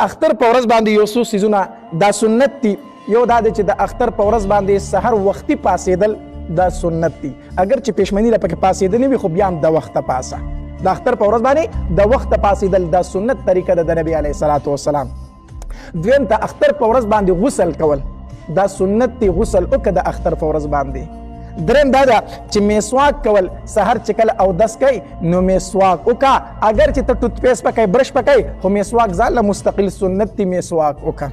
اختر په ورځ باندې یو څو څیزونه دا سنت دي. یو دا دی چې د اختر په ورځ باندې سحر وختي پاسېدل دا سنت دي. اگر چې پېشمني له پکې پاسېدنې وي خو بیا هم د وخته پاسه. د اختر په ورځ باندې د وخته پاسېدل دا سنت طریقه ده د نبي علیه الصلاة والسلام. دویم د اختر په ورځ باندې غسل کول دا سنت دی. غسل وکړه د اختر په ورځ باندې. دریم دا ده چې میسواک کول سحر چې کله اودس کوي نو میسواک وکړه. اگر چې ته ټوت پیسټ پکوي برش پکوي خو میسواک ځان له مستقل سنت دی میسواک وکړه.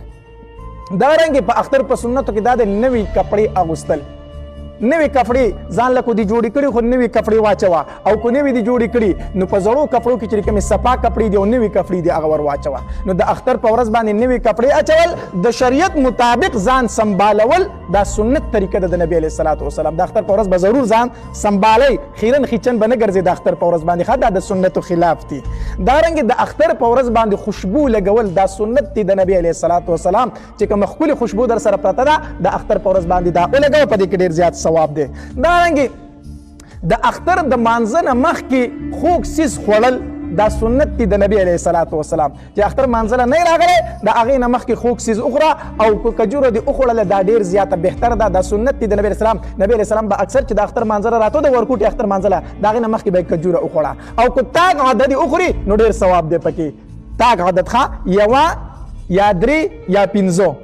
دارنګې په اختر په سنتو کې دا د نوي کپړې اغوستل. نوي کپړې ځان له کو دي جوړې کړي خو نوي کپړې واچوه او کو نوي دي جوړې کړي نو په زړو کپړو کې چې کومې صفا کپړې دي او نوي کپړې دي هغه ور واچوه. نو د اختر په ورځ باندې نوي کپړې اچول د شریعت مطابق ځان سنبالول دا سنت طریقه ده د نبی علیه الصلاة والسلام. د اختر په ورځ به ضرور ځان سنبالئ، خیرن خیچن به نه ګرځئ د اختر په ورځ باندې. ښه دا د سنتو خلاف دي. دارنګې د اختر په ورځ باندې خوشبو لګول دا سنت دی د نبی علیه الصلاة والسلام چې کومه ښکلې خوشبو در سره پرته ده د اختر په ورځ باندې دا ولګوه، په دې کې ډېر زیات ثواب دی. دارنګې د اختر د مانځه نه مخکې خوږ څیز خوړل دا سنت دی د نبی علیه الصلاة والسلام. چې اختر مانځه نه راغلی د هغې نه مخکې خوږ څیز وخوره او که کجوره دې وخوړله دا ډېر زیاته بهتر ده. دا سنت دی د نبی علیه السلام. نبی علیه السلام به اکثر چې د اختر مانځه راتو د ورکوټي اختر مانځله د هغې نه مخکې به یې کجوره وخوړه او که تاک عدد یې وخوري نو ډېر ثواب دی پکې. تاک عدد ښه یوه یا درې یا پنځو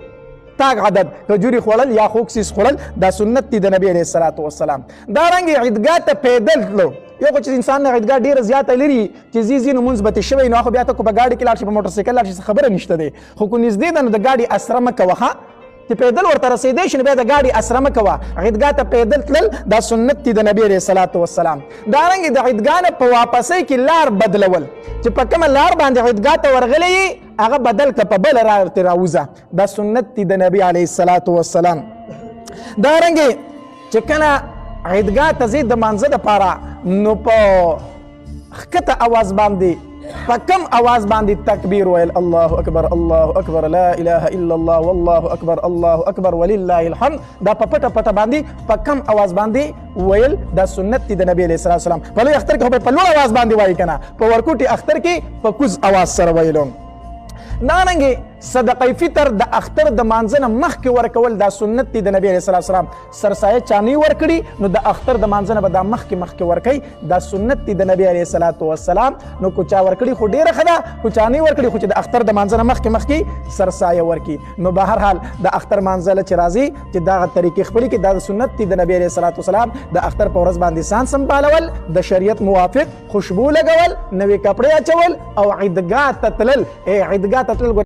تاک عدد کجوري خوړل یا خوږ څیز خوړل دا سنت دی د نبی علیه الصلاة والسلام. دارنګې عیدګاه ته پیدل تلو. یو خو چې انسان نه عیدګاه ډېره زیاته لري چې ځي نو مونځ به تې شوی نو هغه بیا ته که په ګاډي کې لاړ شي په موټرسایکل لاړ شي خبره نشته دی. خو که نږدې ده نو د ګاډي اسره مه کوه. ښه چې پیدل ورته رسېدی شي نو بیا د ګاډي اسره مه کوه. عیدګاه ته پیدل تلل دا سنت دی د نبی علیه الصلاة والسلام. دارنګې د عیدګاه نه په واپسۍ کې لار بدلول چې په کومه لار باندې عیدګاه ته ورغلی یې هغه بدل که په بله لار ترې راوځه دا سنت دی د نبي علیه الصلاة والسلام. دارنګې چې کله عیدګاه ته ځې د مانځه دپاره نو په ښکته اواز باندې په کم اواز باندې تکبیر ویل الله اکبر الله اکبر لا اله الا الله والله اکبر الله اکبر ولله الحمد دا په پټه پټه باندې په کم اواز باندې ویل دا سنت دی د نبی علیه الصلاة والسلام. په لوی اختر کې خو په لوړ اواز باندې وایي که نه، په ورکوټي اختر کې په کوز اواز سره ویلو. دارنګې صدقه فطر د اختر د مانځه نه مخکې ورکول دا سنت دی د نبی علیه الصلاة والسلام. سرسایه چا نه ورکړي نو د اختر د مانځه نه به دا مخکې ورکوي دا سنت دی د نبی علیه الصلاة والسلام. نو که چا ورکړي خو ډېره ښه ده، خو چا نه ورکړي خو چې د اختر د مانځه نه مخکې سرسایه ورکړي. نو به هر حال د اختر مانځه چې راځي چې دغه طریقې خپلې کړي دا د سنت دی د نبی علیه الصلاة والسلام. د اختر په ورځ باندې ځان سنبالول، د شریعت موافق خوشبو لګول، نوې کپړې اچول او عیدګاه ته تلل. عیدګاه ته تلل